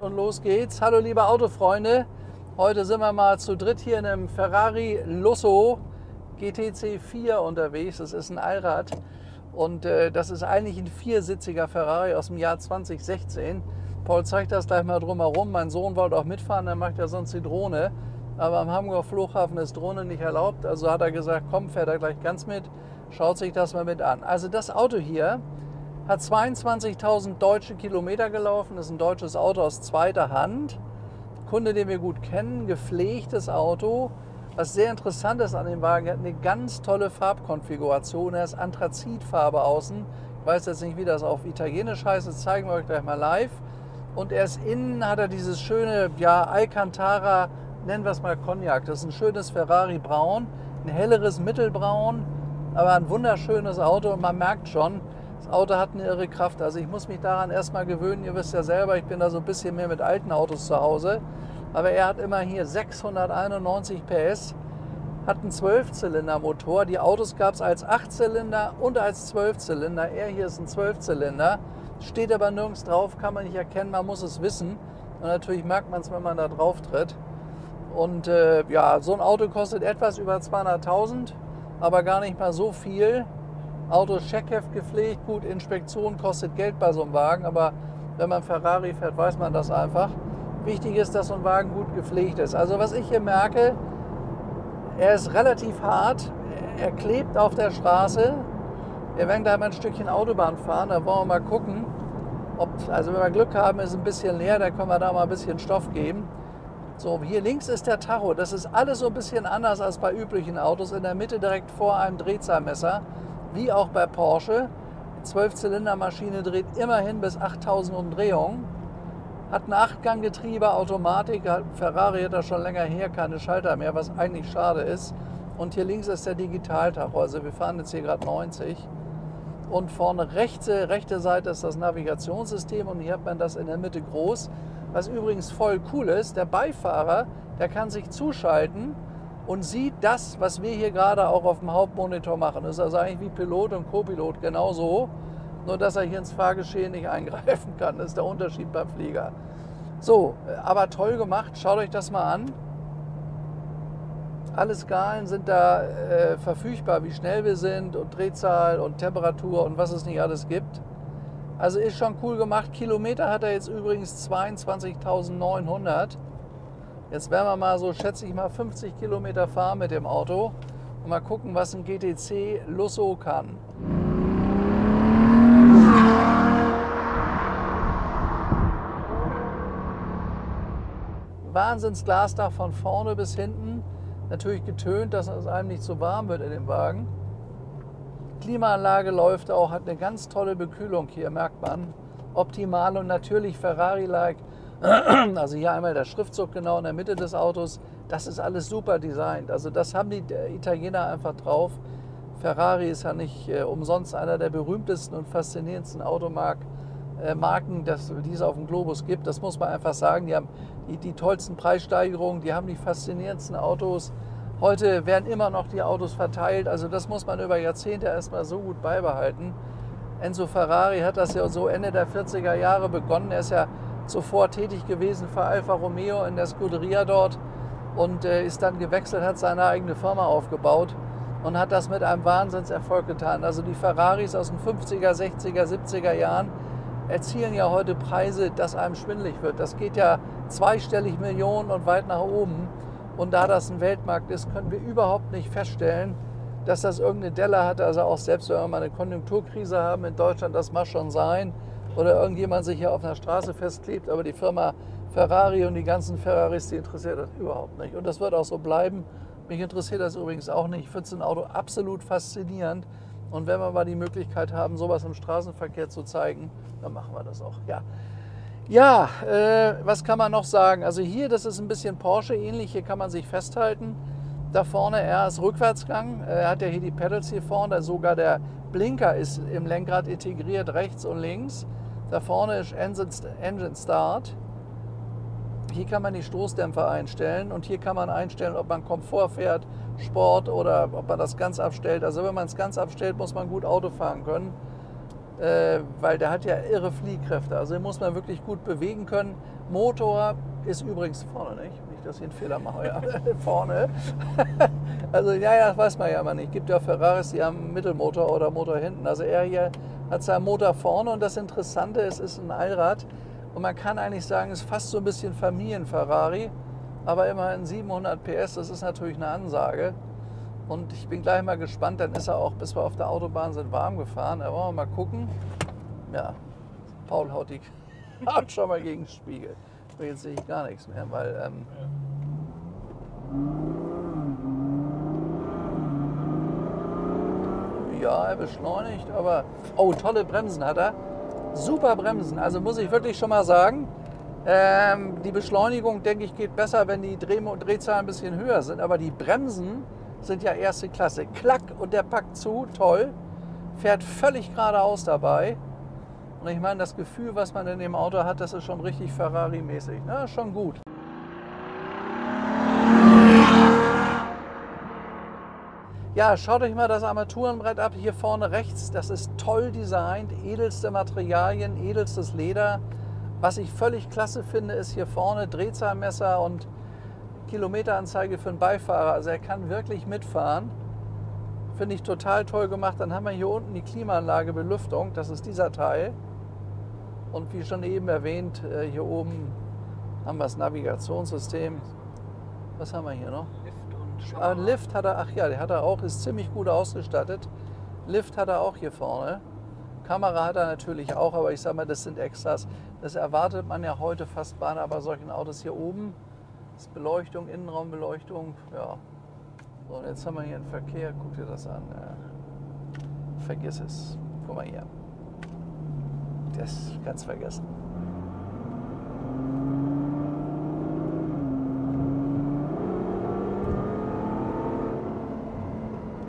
Und los geht's. Hallo liebe Autofreunde. Heute sind wir mal zu dritt hier in einem Ferrari Lusso GTC 4 unterwegs. Das ist ein Allrad und das ist eigentlich ein viersitziger Ferrari aus dem Jahr 2016. Paul zeigt das gleich mal drumherum. Mein Sohn wollte auch mitfahren, der macht ja sonst die Drohne. Aber am Hamburger Flughafen ist Drohne nicht erlaubt. Also hat er gesagt, komm, fährt er gleich ganz mit, schaut sich das mal mit an. Also das Auto hier hat 22.000 deutsche Kilometer gelaufen, das ist ein deutsches Auto aus zweiter Hand. Kunde, den wir gut kennen, gepflegtes Auto. Was sehr interessant ist an dem Wagen, er hat eine ganz tolle Farbkonfiguration. Er ist Anthrazitfarbe außen. Ich weiß jetzt nicht, wie das auf Italienisch heißt, das zeigen wir euch gleich mal live. Und erst innen hat er dieses schöne, ja, Alcantara, nennen wir es mal Cognac. Das ist ein schönes Ferrari Braun, ein helleres Mittelbraun, aber ein wunderschönes Auto und man merkt schon, das Auto hat eine irre Kraft. Also ich muss mich daran erstmal gewöhnen. Ihr wisst ja selber, ich bin da so ein bisschen mehr mit alten Autos zu Hause. Aber er hat immer hier 691 PS, hat einen 12-Zylinder-Motor. Die Autos gab es als 8-Zylinder und als 12-Zylinder. Er hier ist ein 12-Zylinder. Steht aber nirgends drauf, kann man nicht erkennen, man muss es wissen. Und natürlich merkt man es, wenn man da drauf tritt. Und ja, so ein Auto kostet etwas über 200.000, aber gar nicht mal so viel. Auto Checkheft gepflegt, gut, Inspektion kostet Geld bei so einem Wagen, aber wenn man Ferrari fährt, weiß man das einfach. Wichtig ist, dass so ein Wagen gut gepflegt ist. Also was ich hier merke, er ist relativ hart, er klebt auf der Straße. Wir werden gleich mal ein Stückchen Autobahn fahren, da wollen wir mal gucken, ob, also wenn wir Glück haben, ist ein bisschen leer, da können wir da mal ein bisschen Stoff geben. So, hier links ist der Tacho, das ist alles so ein bisschen anders als bei üblichen Autos, in der Mitte direkt vor einem Drehzahlmesser. Wie auch bei Porsche. Die 12-Zylinder-Maschine dreht immerhin bis 8000 Umdrehungen. Hat ein 8-Gang-Getriebe, Automatik. Ferrari hat da schon länger her keine Schalter mehr, was eigentlich schade ist. Und hier links ist der Digitaltacho. Also wir fahren jetzt hier gerade 90. Und vorne rechte Seite ist das Navigationssystem und hier hat man das in der Mitte groß. Was übrigens voll cool ist, der Beifahrer, der kann sich zuschalten und sieht das, was wir hier gerade auch auf dem Hauptmonitor machen. Das ist also eigentlich wie Pilot und Co-Pilot genauso, nur dass er hier ins Fahrgeschehen nicht eingreifen kann. Das ist der Unterschied beim Flieger. So, aber toll gemacht, schaut euch das mal an. Alle Skalen sind da verfügbar, wie schnell wir sind und Drehzahl und Temperatur und was es nicht alles gibt. Also ist schon cool gemacht. Kilometer hat er jetzt übrigens 22.900. Jetzt werden wir mal so, schätze ich mal, 50 Kilometer fahren mit dem Auto und mal gucken, was ein GTC Lusso kann. Wahnsinnsglasdach von vorne bis hinten. Natürlich getönt, dass es einem nicht zu warm wird in dem Wagen. Klimaanlage läuft auch, hat eine ganz tolle Bekühlung hier, merkt man. Optimal und natürlich Ferrari-like. Also hier einmal der Schriftzug genau in der Mitte des Autos. Das ist alles super designt. Also das haben die Italiener einfach drauf. Ferrari ist ja nicht umsonst einer der berühmtesten und faszinierendsten Automarken, die es auf dem Globus gibt. Das muss man einfach sagen. Die haben die tollsten Preissteigerungen, die haben die faszinierendsten Autos. Heute werden immer noch die Autos verteilt. Also das muss man über Jahrzehnte erstmal so gut beibehalten. Enzo Ferrari hat das ja so Ende der 40er Jahre begonnen. Er ist ja zuvor tätig gewesen für Alfa Romeo in der Scuderia dort und ist dann gewechselt, hat seine eigene Firma aufgebaut und hat das mit einem Wahnsinnserfolg getan. Also die Ferraris aus den 50er, 60er, 70er Jahren erzielen ja heute Preise, dass einem schwindelig wird. Das geht ja zweistellig Millionen und weit nach oben. Und da das ein Weltmarkt ist, können wir überhaupt nicht feststellen, dass das irgendeine Delle hat. Also auch selbst wenn wir mal eine Konjunkturkrise haben in Deutschland, das mag schon sein, oder irgendjemand sich hier auf einer Straße festklebt, aber die Firma Ferrari und die ganzen Ferraris, die interessiert das überhaupt nicht. Und das wird auch so bleiben. Mich interessiert das übrigens auch nicht. Ich finde so ein Auto absolut faszinierend. Und wenn wir mal die Möglichkeit haben, sowas im Straßenverkehr zu zeigen, dann machen wir das auch. Ja, was kann man noch sagen? Also hier, das ist ein bisschen Porsche ähnlich. Hier kann man sich festhalten. Da vorne, er ist Rückwärtsgang. Er hat ja hier die Pedals hier vorne. Sogar der Blinker ist im Lenkrad integriert, rechts und links. Da vorne ist Engine Start. Hier kann man die Stoßdämpfer einstellen und hier kann man einstellen, ob man Komfort fährt, Sport oder ob man das ganz abstellt. Also wenn man es ganz abstellt, muss man gut Auto fahren können. weil der hat ja irre Fliehkräfte. Also den muss man wirklich gut bewegen können. Motor ist übrigens vorne, nicht, dass ich einen Fehler mache, ja. Vorne. Also ja, das weiß man ja immer nicht. Gibt ja Ferraris, die haben Mittelmotor oder Motor hinten. Also er hier hat seinen Motor vorne und das Interessante ist, es ist ein Allrad und man kann eigentlich sagen, es ist fast so ein bisschen Familien-Ferrari, aber immerhin 700 PS, das ist natürlich eine Ansage. Und ich bin gleich mal gespannt, dann ist er auch, bis wir auf der Autobahn sind, warm gefahren. Da wollen wir mal gucken. Ja, Paul haut schon mal gegen den Spiegel. Jetzt sehe ich gar nichts mehr, weil... ja, er beschleunigt, aber... Oh, tolle Bremsen hat er. Super Bremsen, also muss ich wirklich schon mal sagen. Die Beschleunigung, denke ich, geht besser, wenn die Drehzahlen ein bisschen höher sind. Aber die Bremsen sind ja erste Klasse. Klack und der packt zu, toll. Fährt völlig geradeaus dabei. Und ich meine, das Gefühl, was man in dem Auto hat, das ist schon richtig Ferrari-mäßig. Na, schon gut. Ja, schaut euch mal das Armaturenbrett ab, hier vorne rechts. Das ist toll designt, edelste Materialien, edelstes Leder. Was ich völlig klasse finde, ist hier vorne Drehzahlmesser und Kilometeranzeige für den Beifahrer. Also er kann wirklich mitfahren. Finde ich total toll gemacht. Dann haben wir hier unten die Klimaanlage, Belüftung. Das ist dieser Teil. Und wie schon eben erwähnt, hier oben haben wir das Navigationssystem. Was haben wir hier noch? Lift hat er, ach ja, der hat er auch, ist ziemlich gut ausgestattet. Lift hat er auch hier vorne. Kamera hat er natürlich auch, aber ich sag mal, das sind Extras. Das erwartet man ja heute fast bei solchen Autos hier oben. Das ist Beleuchtung, Innenraumbeleuchtung, ja. So, und jetzt haben wir hier einen Verkehr, guck dir das an. Vergiss es. Guck mal hier. Das kannst du vergessen.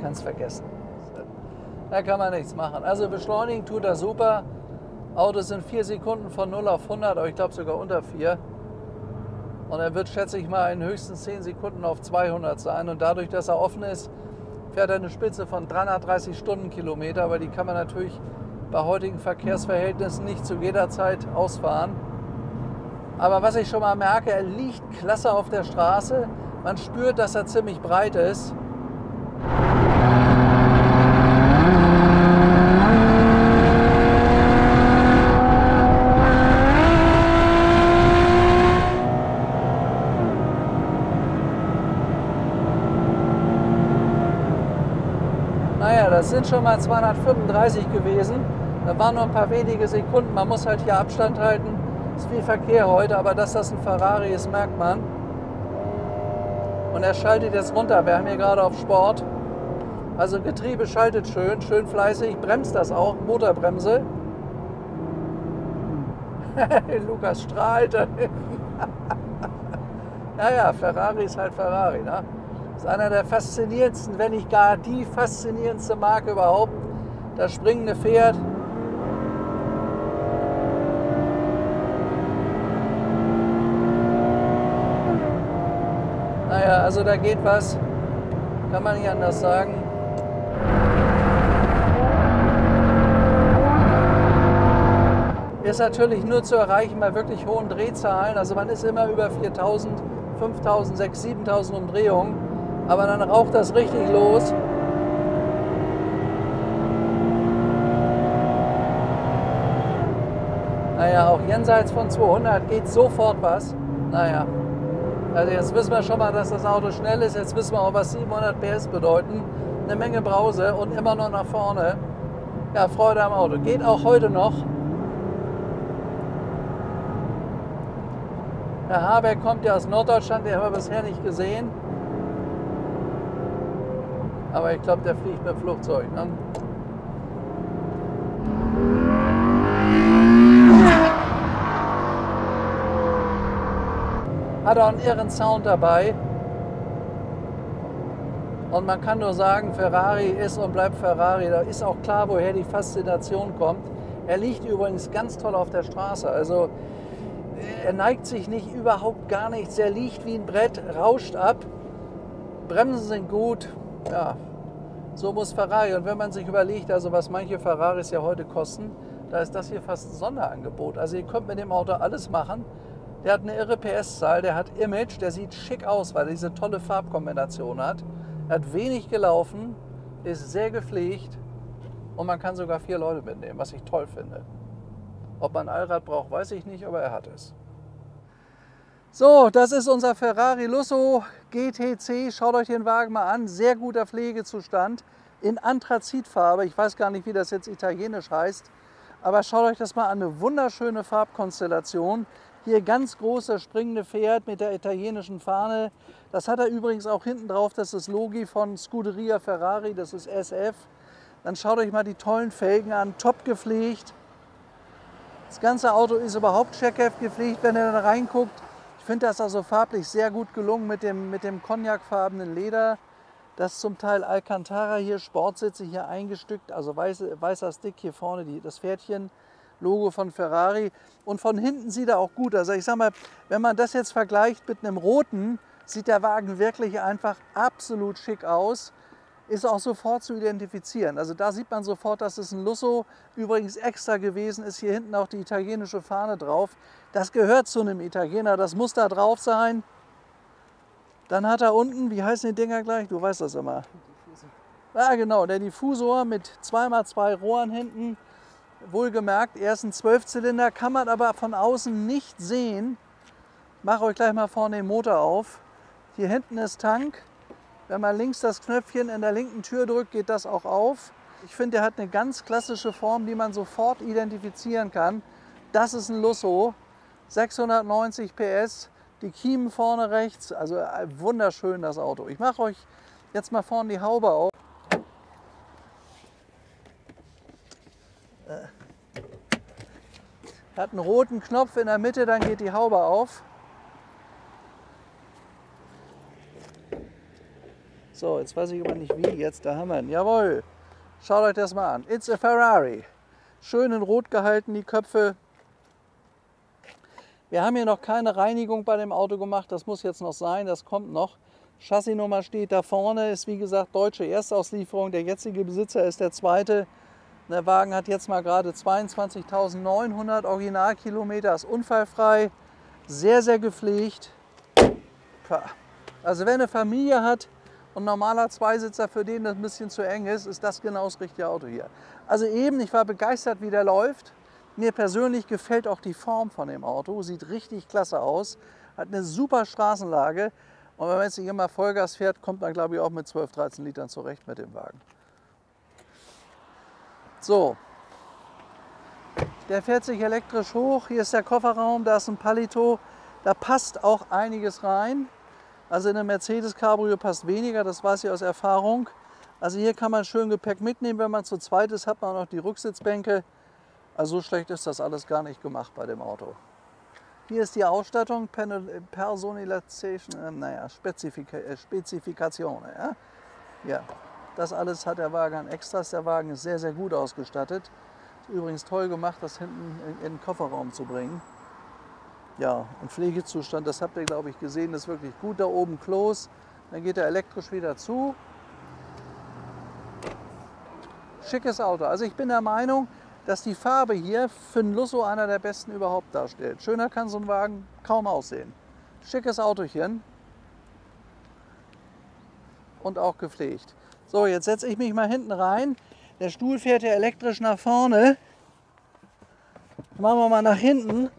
Kannst vergessen. Da kann man nichts machen. Also beschleunigen tut er super. Autos sind 4 Sekunden von 0 auf 100, aber ich glaube sogar unter 4. Und er wird, schätze ich mal, in höchstens 10 Sekunden auf 200 sein. Und dadurch, dass er offen ist, fährt er eine Spitze von 330 Stundenkilometer. Aber die kann man natürlich bei heutigen Verkehrsverhältnissen nicht zu jeder Zeit ausfahren. Aber was ich schon mal merke, er liegt klasse auf der Straße. Man spürt, dass er ziemlich breit ist. Naja, das sind schon mal 235 gewesen. Da waren nur ein paar wenige Sekunden. Man muss halt hier Abstand halten. Es ist viel Verkehr heute, aber dass das ein Ferrari ist, merkt man. Und er schaltet jetzt runter. Wir haben hier gerade auf Sport. Also Getriebe schaltet schön, schön fleißig. Bremst das auch, Motorbremse. Lukas strahlt. Naja, Ferrari ist halt Ferrari, ne? Ist einer der faszinierendsten, wenn nicht gar die faszinierendste Marke überhaupt. Das springende Pferd. Naja, also da geht was. Kann man nicht anders sagen. Ist natürlich nur zu erreichen bei wirklich hohen Drehzahlen. Also man ist immer über 4000, 5000, 6000, 7000 Umdrehungen. Aber dann raucht das richtig los. Naja, auch jenseits von 200 geht sofort was. Naja, also jetzt wissen wir schon mal, dass das Auto schnell ist. Jetzt wissen wir auch, was 700 PS bedeuten. Eine Menge Brause und immer noch nach vorne. Ja, Freude am Auto. Geht auch heute noch. Herr Habeck kommt ja aus Norddeutschland, den haben wir bisher nicht gesehen. Aber ich glaube, der fliegt mit dem Flugzeug. Ne? Hat auch einen irren Sound dabei. Und man kann nur sagen, Ferrari ist und bleibt Ferrari. Da ist auch klar, woher die Faszination kommt. Er liegt übrigens ganz toll auf der Straße. Also er neigt sich nicht, überhaupt gar nichts. Er liegt wie ein Brett, rauscht ab. Bremsen sind gut. Ja, So muss Ferrari. Und wenn man sich überlegt, also was manche Ferraris ja heute kosten, da ist das hier fast ein Sonderangebot. Also ihr könnt mit dem Auto alles machen. Der hat eine irre PS-Zahl, der hat Image, der sieht schick aus, weil er diese tolle Farbkombination hat. Er hat wenig gelaufen, ist sehr gepflegt und man kann sogar 4 Leute mitnehmen, was ich toll finde. Ob man ein Allrad braucht, weiß ich nicht, aber er hat es. So, das ist unser Ferrari Lusso GTC. Schaut euch den Wagen mal an. Sehr guter Pflegezustand in Anthrazitfarbe. Ich weiß gar nicht, wie das jetzt italienisch heißt. Aber schaut euch das mal an. Eine wunderschöne Farbkonstellation. Hier ganz großer springende Pferd mit der italienischen Fahne. Das hat er übrigens auch hinten drauf. Das ist Logi von Scuderia Ferrari. Das ist SF. Dann schaut euch mal die tollen Felgen an. Top gepflegt. Das ganze Auto ist überhaupt Check-F gepflegt, wenn ihr da reinguckt. Ich finde das also farblich sehr gut gelungen mit dem cognacfarbenen Leder. Das ist zum Teil Alcantara hier, Sportsitze hier eingestückt, also weißer Stick hier vorne, das Pferdchen, Logo von Ferrari. Und von hinten sieht er auch gut. Also ich sag mal, wenn man das jetzt vergleicht mit einem roten, sieht der Wagen wirklich einfach absolut schick aus. Ist auch sofort zu identifizieren. Also da sieht man sofort, dass es ein Lusso, übrigens extra gewesen ist. Hier hinten auch die italienische Fahne drauf. Das gehört zu einem Italiener, das muss da drauf sein. Dann hat er unten, wie heißen die Dinger gleich? Du weißt das immer. Ja genau, der Diffusor mit 2x2 Rohren hinten. Wohlgemerkt, er ist ein 12-Zylinder, kann man aber von außen nicht sehen. Ich mache euch gleich mal vorne den Motor auf. Hier hinten ist Tank. Wenn man links das Knöpfchen in der linken Tür drückt, geht das auch auf. Ich finde, er hat eine ganz klassische Form, die man sofort identifizieren kann. Das ist ein Lusso, 690 PS, die Kiemen vorne rechts, also wunderschön das Auto. Ich mache euch jetzt mal vorne die Haube auf. Hat einen roten Knopf in der Mitte, dann geht die Haube auf. So, jetzt weiß ich aber nicht wie, jetzt da haben wir ihn. Jawohl, schaut euch das mal an. It's a Ferrari. Schön in Rot gehalten, die Köpfe. Wir haben hier noch keine Reinigung bei dem Auto gemacht, das muss jetzt noch sein, das kommt noch. Chassisnummer steht da vorne, ist wie gesagt deutsche Erstauslieferung, der jetzige Besitzer ist der zweite. Der Wagen hat jetzt mal gerade 22.900 Originalkilometer, ist unfallfrei, sehr, sehr gepflegt. Also wer eine Familie hat, und ein normaler Zweisitzer, für den das ein bisschen zu eng ist, ist das genau das richtige Auto hier. Also eben, ich war begeistert, wie der läuft. Mir persönlich gefällt auch die Form von dem Auto. Sieht richtig klasse aus. Hat eine super Straßenlage. Und wenn man jetzt nicht immer Vollgas fährt, kommt man, glaube ich, auch mit 12, 13 Litern zurecht mit dem Wagen. So. Der fährt sich elektrisch hoch. Hier ist der Kofferraum, da ist ein Palito. Da passt auch einiges rein. Also in einem Mercedes Cabrio passt weniger, das weiß ich aus Erfahrung. Also hier kann man schön Gepäck mitnehmen, wenn man zu zweit ist, hat man auch noch die Rücksitzbänke. Also so schlecht ist das alles gar nicht gemacht bei dem Auto. Hier ist die Ausstattung, Personalisation, Spezifikation. Ja, das alles hat der Wagen an Extras. Der Wagen ist sehr, sehr gut ausgestattet. Ist übrigens toll gemacht, das hinten in den Kofferraum zu bringen. Ja, und Pflegezustand, das habt ihr, glaube ich, gesehen, ist wirklich gut. Da oben Klos, dann geht er elektrisch wieder zu. Schickes Auto. Also ich bin der Meinung, dass die Farbe hier für einen Lusso einer der besten überhaupt darstellt. Schöner kann so ein Wagen kaum aussehen. Schickes Autochen und auch gepflegt. So, jetzt setze ich mich mal hinten rein. Der Stuhl fährt ja elektrisch nach vorne. Machen wir mal nach hinten.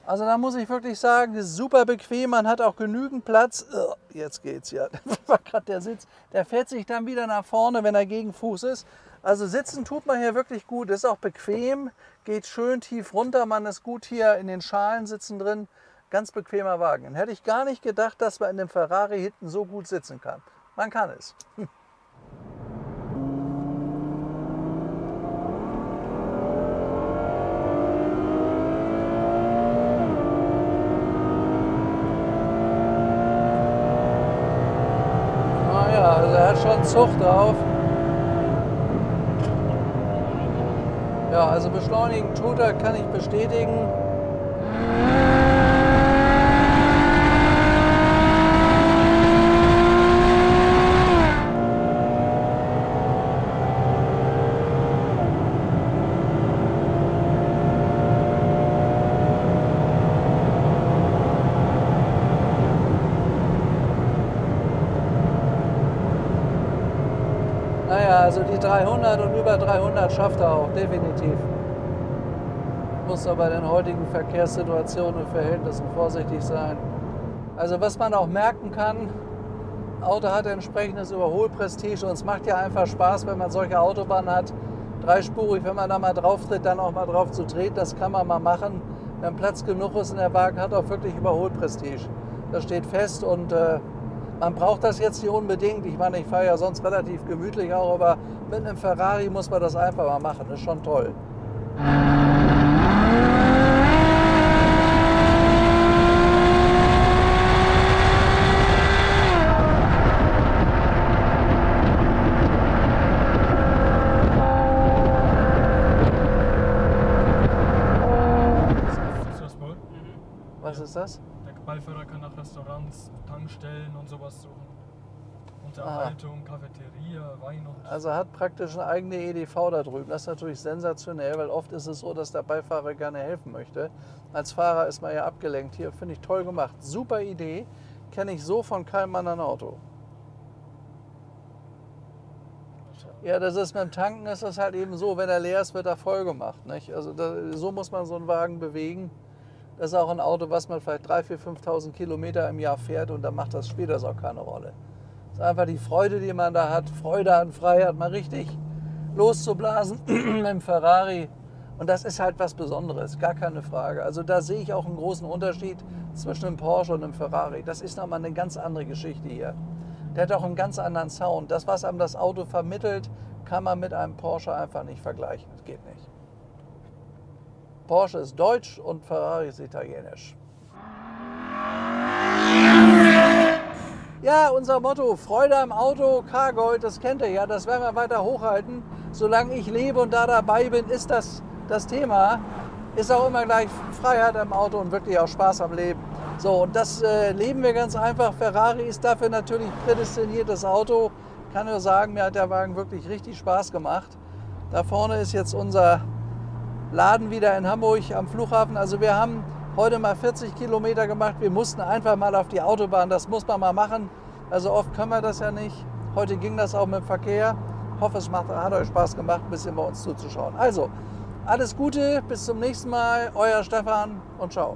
Also da muss ich wirklich sagen, das ist super bequem, man hat auch genügend Platz. Jetzt geht's ja, war gerade der Sitz. Der fährt sich dann wieder nach vorne, wenn er gegen Fuß ist. Also sitzen tut man hier wirklich gut, ist auch bequem, geht schön tief runter, man ist gut hier in den Schalen sitzen drin. Ganz bequemer Wagen. Dann hätte ich gar nicht gedacht, dass man in dem Ferrari hinten so gut sitzen kann. Man kann es. Also er hat schon Zug drauf. Ja, also beschleunigen tut er, kann ich bestätigen. Also die 300 und über 300 schafft er auch, definitiv. Muss aber bei den heutigen Verkehrssituationen und Verhältnissen vorsichtig sein. Also was man auch merken kann, Auto hat entsprechendes Überholprestige und es macht ja einfach Spaß, wenn man solche Autobahnen hat, dreispurig, wenn man da mal drauf tritt, dann auch mal drauf zu treten, das kann man mal machen. Wenn Platz genug ist in der Wagen, hat auch wirklich Überholprestige. Das steht fest und man braucht das jetzt nicht unbedingt. Ich meine, ich fahre ja sonst relativ gemütlich auch, aber mit einem Ferrari muss man das einfach mal machen, das ist schon toll. Was ist das? Der Beifahrer kann nach Restaurants, Tankstellen und sowas suchen. Unterhaltung, Cafeteria, Wein und... Also hat praktisch eine eigene EDV da drüben. Das ist natürlich sensationell, weil oft ist es so, dass der Beifahrer gerne helfen möchte. Als Fahrer ist man ja abgelenkt. Hier finde ich toll gemacht. Super Idee. Kenne ich so von keinem anderen Auto. Ja, das ist mit dem Tanken ist das halt eben so. Wenn er leer ist, wird er voll gemacht. Nicht? Also so muss man so einen Wagen bewegen. Das ist auch ein Auto, was man vielleicht 3.000, 4.000, 5.000 Kilometer im Jahr fährt und dann spielt das auch keine Rolle. Das ist einfach die Freude, die man da hat, Freude an Freiheit, mal richtig loszublasen mit dem Ferrari. Und das ist halt was Besonderes, gar keine Frage. Also da sehe ich auch einen großen Unterschied zwischen einem Porsche und einem Ferrari. Das ist nochmal eine ganz andere Geschichte hier. Der hat auch einen ganz anderen Sound. Das, was einem das Auto vermittelt, kann man mit einem Porsche einfach nicht vergleichen. Das geht nicht. Porsche ist deutsch und Ferrari ist italienisch. Ja, unser Motto, Freude am Auto, Cargold, das kennt ihr ja, das werden wir weiter hochhalten. Solange ich lebe und da dabei bin, ist das Thema. Ist auch immer gleich Freiheit am Auto und wirklich auch Spaß am Leben. So, und das leben wir ganz einfach. Ferrari ist dafür natürlich prädestiniertes Auto. Ich kann nur sagen, mir hat der Wagen wirklich richtig Spaß gemacht. Da vorne ist jetzt unser Laden wieder in Hamburg am Flughafen. Also wir haben heute mal 40 Kilometer gemacht. Wir mussten einfach mal auf die Autobahn. Das muss man mal machen. Also oft können wir das ja nicht. Heute ging das auch mit dem Verkehr. Ich hoffe, es hat euch Spaß gemacht, ein bisschen bei uns zuzuschauen. Also, alles Gute, bis zum nächsten Mal. Euer Stefan und ciao.